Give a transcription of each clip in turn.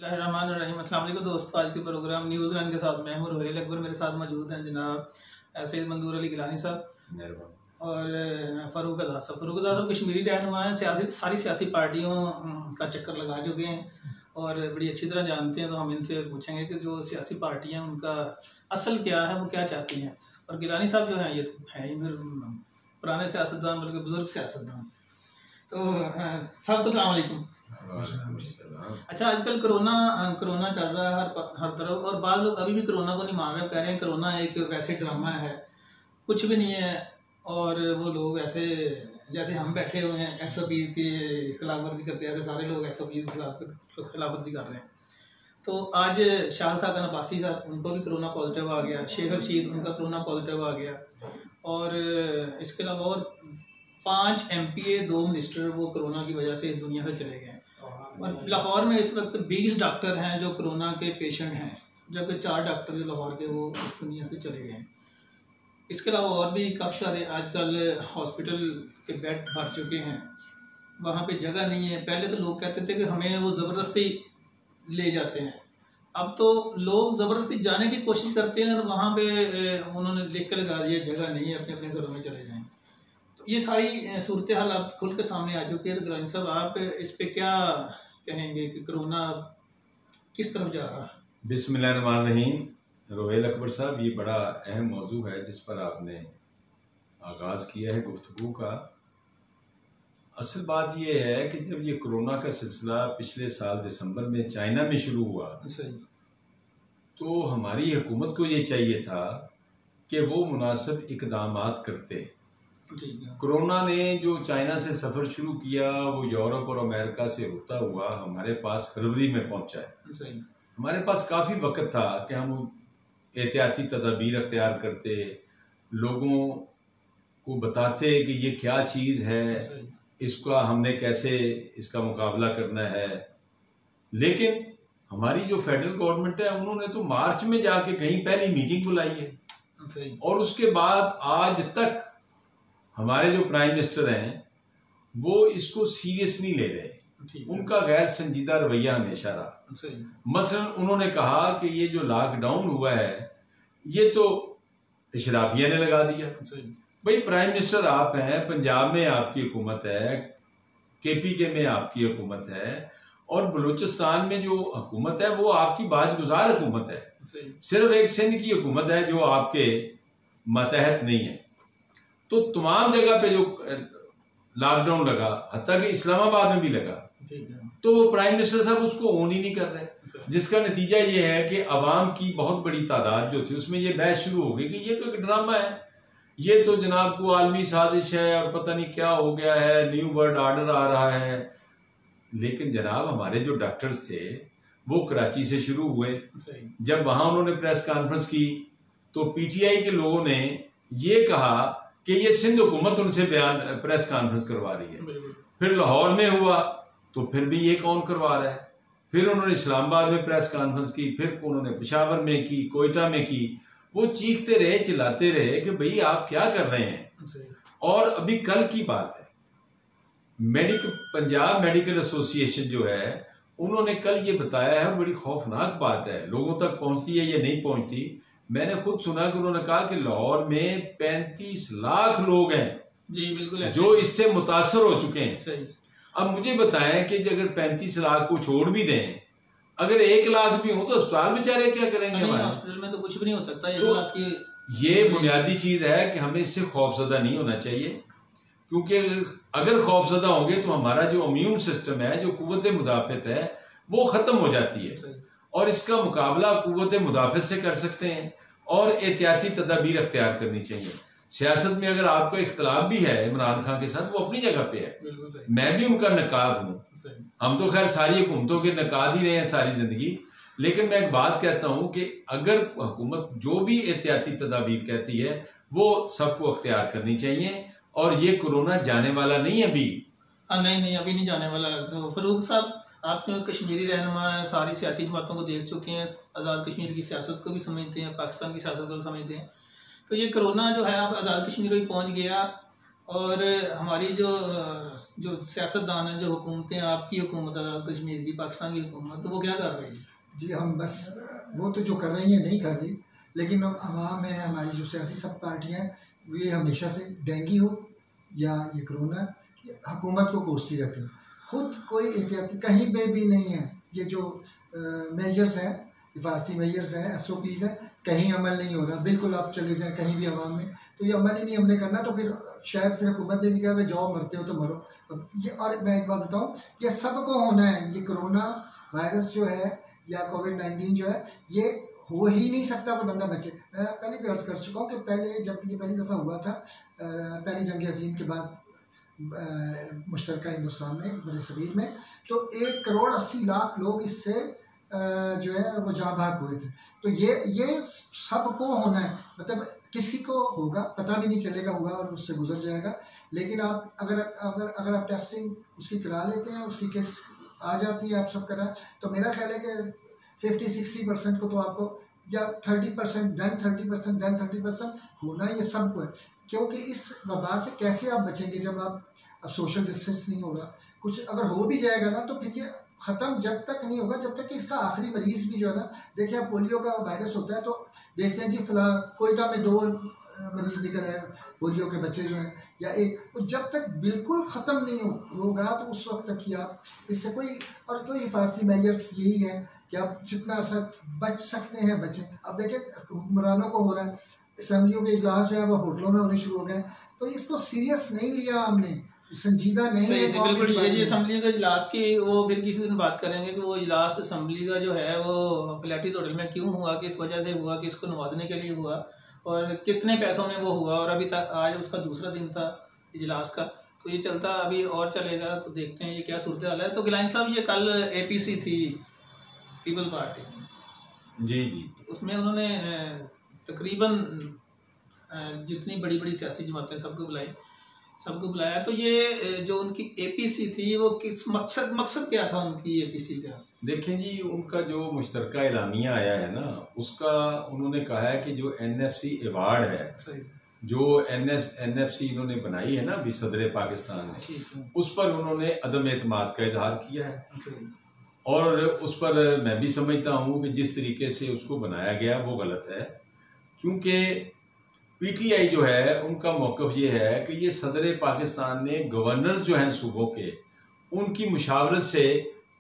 बिस्मिल्लाहिर्रहमानिर्रहीम। अस्सलाम वालेकुम दोस्तों, आज के प्रोग्राम न्यूज़ रन के साथ मैं हूँ रोहेल अकबर। मेरे साथ मौजूद हैं जनाब सैयद मंजूर अली गिलानी साहब और फ़ारूक आज़ाद साहब। फ़ारूक आज़ाद साहब कश्मीरी रहनुमा हैं, सारी सियासी पार्टियों का चक्कर लगा चुके हैं और बड़ी अच्छी तरह जानते हैं। तो हम इनसे पूछेंगे कि जो सियासी पार्टियाँ उनका असल क्या है, वो क्या चाहती हैं। और गिलानी साहब जो हैं ये तो हैं ही फिर पुराने सियासतदान, बल्कि बुज़ुर्ग सियासतदान। तो सबको अस्सलाम वालेकुम। अच्छा, आजकल कोरोना चल रहा है हर तरफ और बाद लोग अभी भी कोरोना को नहीं मान रहे, कह रहे हैं कोरोना एक वैसे ड्रामा है, कुछ भी नहीं है। और वो लोग ऐसे जैसे हम बैठे हुए हैं SOP की खिलाफवर्जी करते हैं, ऐसे सारे लोग SOP की खिलाफवर्जी कर रहे हैं। तो आज शाह खान अब्बासी साहब, उनको भी कोरोना पॉजिटिव आ गया, शेख रशीद उनका कोरोना पॉजिटिव आ गया और इसके अलावा और 5 MPA 2 मिनिस्टर वो कोरोना की वजह से इस दुनिया से चले गए। और लाहौर में इस वक्त 20 डॉक्टर हैं जो कोरोना के पेशेंट हैं, जबकि 4 डॉक्टर जो लाहौर के वो इस दुनिया से चले गए हैं। इसके अलावा और भी काफ़ी सारे आजकल हॉस्पिटल के बेड भर चुके हैं, वहाँ पे जगह नहीं है। पहले तो लोग कहते थे कि हमें वो ज़बरदस्ती ले जाते हैं, अब तो लोग ज़बरदस्ती जाने की कोशिश करते हैं और वहाँ पे उन्होंने लिख कर लगा दिया जगह नहीं है, अपने अपने घरों में चले जाएँ। तो ये सारी सूरत हाल अब खुल के सामने आ चुकी है। तो गिलानी साहब, आप इस पे क्या कहेंगे कि कोरोना किस तरफ जा रहा है? बिस्मिल्लाहिर्रहमानिर्रहीम। रोहेल अकबर साहब, ये बड़ा अहम मौजू है जिस पर आपने आगाज़ किया है गुफ्तगू का। असल बात ये है कि जब ये कोरोना का सिलसिला पिछले साल दिसंबर में चाइना में शुरू हुआ, तो हमारी हुकूमत को ये चाहिए था कि वो मुनासिब इक़दामात करते। कोरोना ने जो चाइना से सफ़र शुरू किया वो यूरोप और अमेरिका से होता हुआ हमारे पास फरवरी में पहुंचा है। हमारे पास काफ़ी वक्त था कि हम एहतियाती तदाबीर अख्तियार करते, लोगों को बताते कि ये क्या चीज़ है, इसका हमने कैसे इसका मुकाबला करना है। लेकिन हमारी जो फेडरल गवर्नमेंट है उन्होंने तो मार्च में जाके कहीं पहली मीटिंग बुलाई है और उसके बाद आज तक हमारे जो प्राइम मिनिस्टर हैं वो इसको सीरियस नहीं ले रहे। उनका गैर संजीदा रवैया हमेशा रहा। मसलन उन्होंने कहा कि ये जो लॉकडाउन हुआ है ये तो इशराफिया ने लगा दिया। भाई, प्राइम मिनिस्टर आप हैं, पंजाब में आपकी हुकूमत है, KPK में आपकी हुकूमत है और बलूचिस्तान में जो हुकूमत है वो आपकी बाजगुजार हुकूमत है। सिर्फ एक सिंध की हुकूमत है जो आपके मातहत नहीं है। तो तमाम जगह पे जो लॉकडाउन लगा, हत्ता कि इस्लामाबाद में भी लगा, तो वो प्राइम मिनिस्टर साहब उसको ओन ही नहीं कर रहे, जिसका नतीजा ये है कि अवाम की बहुत बड़ी तादाद जो थी उसमें ये बहस शुरू हो गई कि ये तो एक ड्रामा है, ये तो जनाब को आलमी साजिश है और पता नहीं क्या हो गया है, न्यू वर्ल्ड ऑर्डर आ रहा है। लेकिन जनाब हमारे जो डॉक्टर्स थे वो कराची से शुरू हुए। जब वहाँ उन्होंने प्रेस कॉन्फ्रेंस की तो PTI के लोगों ने ये कहा कि ये सिंध हुकूमत उनसे प्रेस कॉन्फ्रेंस करवा रही है। फिर लाहौर में हुआ तो फिर भी ये कौन करवा रहा है। फिर उन्होंने इस्लामाबाद में प्रेस कॉन्फ्रेंस की, फिर उन्होंने पेशावर में की, कोयटा में की। वो चीखते रहे, चिल्लाते रहे कि भाई आप क्या कर रहे हैं। और अभी कल की बात है, पंजाब मेडिकल एसोसिएशन जो है उन्होंने कल ये बताया है, बड़ी खौफनाक बात है, लोगों तक पहुंचती है या नहीं पहुंचती। मैंने खुद सुना कि उन्होंने कहा कि लाहौर में 35 लाख लोग हैं जी, बिल्कुल, जो इससे मुतासर हो चुके हैं। अब मुझे बताएं कि अगर 35 लाख को छोड़ भी दें, अगर 1 लाख भी हो तो अस्पताल बेचारे क्या करेंगे? हमारे हॉस्पिटल में तो कुछ भी नहीं हो सकता। तो ये बुनियादी चीज़ है कि हमें इससे खौफजदा नहीं होना चाहिए, क्योंकि अगर खौफजदा होंगे तो हमारा जो इम्यून सिस्टम है, जो कुव्वत मुदाफ़त है, वो ख़त्म हो जाती है और इसका मुकाबला कुव्वत मुदाफ़त से कर सकते हैं और एहतियाती तदाबीर अख्तियार करनी चाहिए। सियासत में अगर आपका इख्तलाफ भी है इमरान खान के साथ, वो अपनी जगह पे है, मैं भी उनका नकाद हूँ। हम तो खैर सारी हुकूमतों के नकाद ही रहे हैं सारी ज़िंदगी। लेकिन मैं एक बात कहता हूँ कि अगर हुकूमत जो भी एहतियाती तदाबीर कहती है वो सबको अख्तियार करनी चाहिए। और ये कोरोना जाने वाला नहीं है अभी। नहीं, अभी नहीं जाने वाला। तो फ़ारूक साहब, आप कश्मीरी रहनुमा हैं, सारी सियासी जमातों को देख चुके हैं, आज़ाद कश्मीर की सियासत को भी समझते हैं, पाकिस्तान की सियासत को भी समझते हैं। तो ये कोरोना जो है आप आज़ाद कश्मीर में पहुंच गया और हमारी जो सियासतदान है, जो हुकूमतें, आपकी हुकूमत, कश्मीर की, पाकिस्तान की हुकूमत, तो वो क्या कर रही है? जी हम बस वो तो जो कर रही हैं नहीं कर रही, लेकिन हम आवाम है, हमारी जो सियासी सब पार्टियाँ हैं ये हमेशा से डेंगू हो या ये कोरोना हुकूमत को कोसती रहती हैं। खुद कोई एहतियाती कहीं पे भी नहीं है। ये जो मेजर्स हैं, हिफाजती मेजर्स हैं, SOPs हैं, कहीं अमल नहीं हो रहा। बिल्कुल आप चले जाएं कहीं भी आवाम में तो ये अमल ही नहीं हमने करना, तो फिर शायद फिर हुकूमत ने भी कहा कि जाओ मरते हो तो मरो। अब ये, और मैं एक बात बताऊँ, ये सबको होना है। ये कोरोना वायरस जो है या कोविड-19 जो है, ये हो ही नहीं सकता कोई बंदा बचे। मैं पहले भी अर्ज़ कर चुका हूँ कि पहले जब ये पहली दफ़ा हुआ था पहली जंग अज़ीम के बाद मुश्तरका हिंदुस्तान में बड़े सगीर में, तो 1,80,00,000 लोग इससे जो है वो जाँ भाग हुए थे। तो ये सबको होना है, मतलब किसी को होगा पता भी नहीं चलेगा, हुआ और उससे गुजर जाएगा। लेकिन आप अगर आप टेस्टिंग उसकी करा लेते हैं, उसकी किट्स आ जाती है, आप सब करा, तो मेरा ख्याल है कि 50-60% को तो आपको, या 30% दैन 30% दैन 30% होना ये सबको है। क्योंकि इस वबा से कैसे आप बचेंगे जब अब सोशल डिस्टेंस नहीं होगा। कुछ अगर हो भी जाएगा ना तो फिर ये ख़त्म जब तक नहीं होगा, जब तक कि इसका आखिरी मरीज़ भी जो है ना, देखिए आप पोलियो का वायरस होता है तो देखते हैं जी फला कोयटा में 2 मरीज़ निकल आए पोलियो के बच्चे जो हैं, या एक, तो जब तक बिल्कुल ख़त्म नहीं होगा तो उस वक्त तक ही आप इससे कोई हिफाजती मेजर्स यही है कि आप जितना अर्सा बच सकते हैं बचें। अब देखिए हुक्मरानों को हो रहा है, असम्बलियों के इजलास जो है वो होटलों में होने शुरू हो गए, तो इसको सीरियस नहीं लिया हमने, संजीदा नहीं है। बिल्कुल ये असम्बली का इजलास की वो फिर किसी दिन बात करेंगे कि वो इजलास असम्बली का जो है वो फ्लैटिस होटल में क्यों हुआ, किस वजह से हुआ, किसको नवाजने के लिए हुआ और कितने पैसों में वो हुआ, और अभी तक आज उसका दूसरा दिन था इजलास का, तो ये चलता अभी और चलेगा। तो देखते हैं ये क्या सूरत हाल है। तो गिलानी साहब, ये कल APC थी, पीपल पार्टी, जी, उसमें उन्होंने तकरीबन जितनी बड़ी बड़ी सियासी जमातें सबको बुलाया। तो ये जो उनकी APC थी वो किस मकसद क्या था उनकी APC का? देखें जी, उनका जो मुश्तरका एलामिया आया है ना, उसका उन्होंने कहा है कि जो NFC अवार्ड है, जो NFC इन्होंने बनाई है ना अभी सदर पाकिस्तान ने, उस पर उन्होंने अदम एतमाद का इजहार किया है। और उस पर मैं भी समझता हूँ कि जिस तरीके से उसको बनाया गया वो गलत है, क्योंकि PTI जो है उनका मौक़िफ़ ये है कि ये सदर पाकिस्तान ने गवर्नर जो हैं सूबों के, उनकी मुशावरत से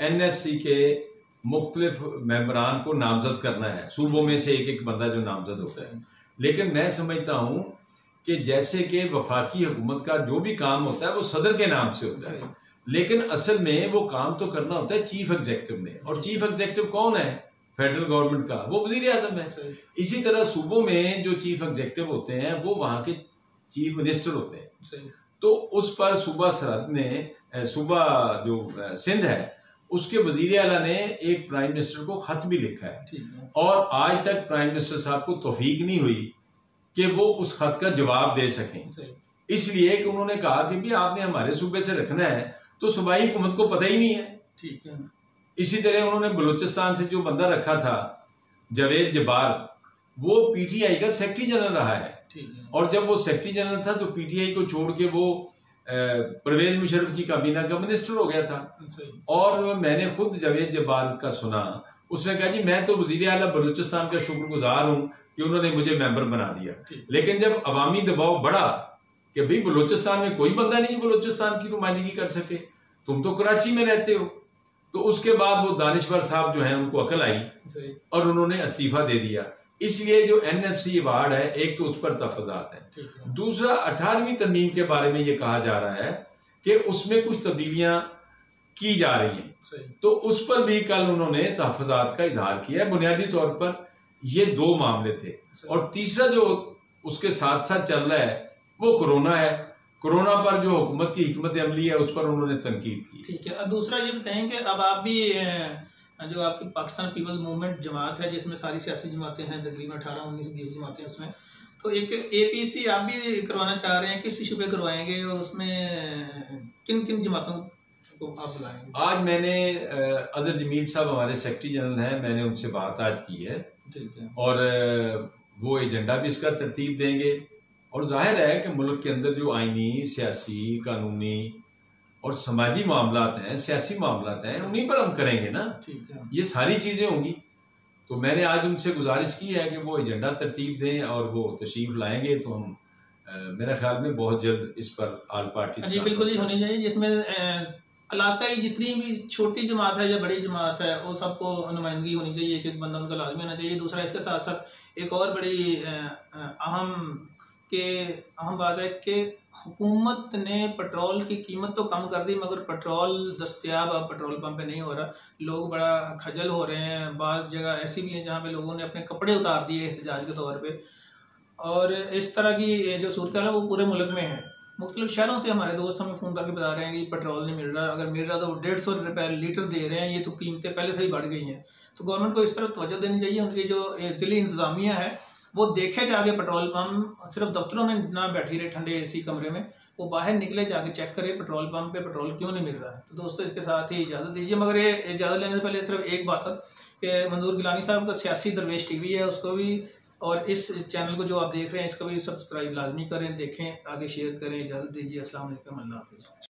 NFC के मुख्तलिफ मेंबरान को नामजद करना है। सूबों में से एक बंदा जो नामजद होता है। लेकिन मैं समझता हूँ कि जैसे कि वफाकी हुकूमत का जो भी काम होता है वो सदर के नाम से होता है, लेकिन असल में वो काम तो करना होता है चीफ एग्जीक्यूटिव ने, और चीफ एग्जीक्यूटिव कौन है फेडरल गवर्नमेंट का? वो वज़ीर आज़म है। इसी तरह सूबों में जो चीफ एग्जीक्यूटिव होते हैं वो वहाँ के चीफ मिनिस्टर होते हैं। तो उस पर सूबा सरहद ने, सूबा जो सिंध है, उसके वज़ीर आला ने एक प्राइम मिनिस्टर को ख़त भी लिखा है, और आज तक प्राइम मिनिस्टर साहब को तौफीक नहीं हुई कि वो उस खत का जवाब दे सकें, इसलिए कि उन्होंने कहा कि भी आपने हमारे सूबे से रखना है तो सूबाई हुकूमत को पता ही नहीं है। ठीक है। इसी तरह उन्होंने बलूचिस्तान से जो बंदा रखा था जावेद जब्बार, वो PTI का सेक्रेटरी जनरल रहा है, और जब वो सेक्रेटरी जनरल था तो PTI को छोड़ के वो परवेज मुशर्रफ की काबीना का मिनिस्टर हो गया था। और मैंने खुद जावेद जब्बार का सुना, उसने कहा जी मैं तो वज़ीर आला बलूचिस्तान का शुक्रगुजार हूँ कि उन्होंने मुझे मेंबर बना दिया, लेकिन जब अवामी दबाव बढ़ा कि भाई बलूचिस्तान में कोई बंदा नहीं बलूचिस्तान की नुमाइंदगी कर सके, तुम तो कराची में रहते हो, तो उसके बाद वो दानिश्वर साहब जो हैं उनको अकल आई और उन्होंने इस्तीफा दे दिया। इसलिए जो NFC अवार्ड है, एक तो उस पर तहफ़्फ़ुज़ात है, दूसरा 18वीं तरमीम के बारे में ये कहा जा रहा है कि उसमें कुछ तब्दीलियां की जा रही हैं, तो उस पर भी कल उन्होंने तहफ़्फ़ुज़ात का इजहार किया है। बुनियादी तौर पर ये 2 मामले थे, और तीसरा जो उसके साथ साथ चल रहा है वो कोरोना है। कोरोना पर जो हुकूमत की हिकमत अमली है उस पर उन्होंने तनकीद की। ठीक है। दूसरा ये बताएं कि अब आप भी जो आपकी पाकिस्तान पीपल्स मूवमेंट जमात है, जिसमें सारी सियासी जमातें हैं, तकरीबन 18, 19, 20 जमातें उसमें, तो एक APC आप भी करवाना चाह रहे हैं, किस इशू पे करवाएंगे, उसमें किन किन जमातों को आप बुलाएंगे? आज मैंने अजहर जमील साहब हमारे सेक्रेटरी जनरल हैं, मैंने उनसे बात आज की है। ठीक है। और वो एजेंडा भी इसका तरतीब देंगे, और जाहिर है कि मुल्क के अंदर जो आइनी, सियासी, कानूनी और समाजी मामलात हैं, सियासी मामलात हैं, उन्हीं पर हम करेंगे ना। ठीक है, ये सारी चीज़ें होंगी। तो मैंने आज उनसे गुजारिश की है कि वो एजेंडा तरतीब दें और वो तशरीफ़ लाएंगे तो हम मेरे ख्याल में बहुत जल्द इस पर ऑल पार्टी जी बिल्कुल ही होनी चाहिए, जिसमें इलाकाई जितनी भी छोटी जमात है या बड़ी जमात है वो सबको नुमाइंदगी होनी चाहिए, एक एक बंदा उनका लाजमी होना चाहिए। दूसरा इसके साथ साथ एक और बड़ी अहम बात है कि हुकूमत ने पेट्रोल की कीमत तो कम कर दी, मगर पेट्रोल दस्तयाब अब पेट्रोल पंप पे नहीं हो रहा। लोग बड़ा खजल हो रहे हैं। बाज़ जगह ऐसी भी हैं जहाँ पे लोगों ने अपने कपड़े उतार दिए एहतजाज के तौर पे। और इस तरह की जो सूरत है वो पूरे मुल्क में है। मुख्तलिफ शहरों से हमारे दोस्त हमें फ़ोन करके बता रहे हैं कि पेट्रोल नहीं मिल रहा, अगर मिल रहा तो 150 रुपये लीटर दे रहे हैं। ये तो कीमतें पहले से ही बढ़ गई हैं। तो गवर्नमेंट को इस तरफ तवज्जो देनी चाहिए। उनकी जो ज़िली इंतज़ामिया है वो देखे जाके पेट्रोल पम्प सिर्फ दफ्तरों में ना बैठी रहे ठंडे AC कमरे में, वो बाहर निकले जाके चेक करे पेट्रोल पंप पे पेट्रोल क्यों नहीं मिल रहा है। तो दोस्तों इसके साथ ही इजाज़त दीजिए, मगर ये इजाज़त लेने से पहले सिर्फ एक बात है कि मंजूर गिलानी साहब का सियासी दरवेश TV है, उसको भी और इस चैनल को जो आप देख रहे हैं इसका भी सब्सक्राइब लाजमी करें, देखें, आगे शेयर करें। इजाज़त दीजिए, अस्सलाम वालेकुम, अल्लाह हाफ़िज़।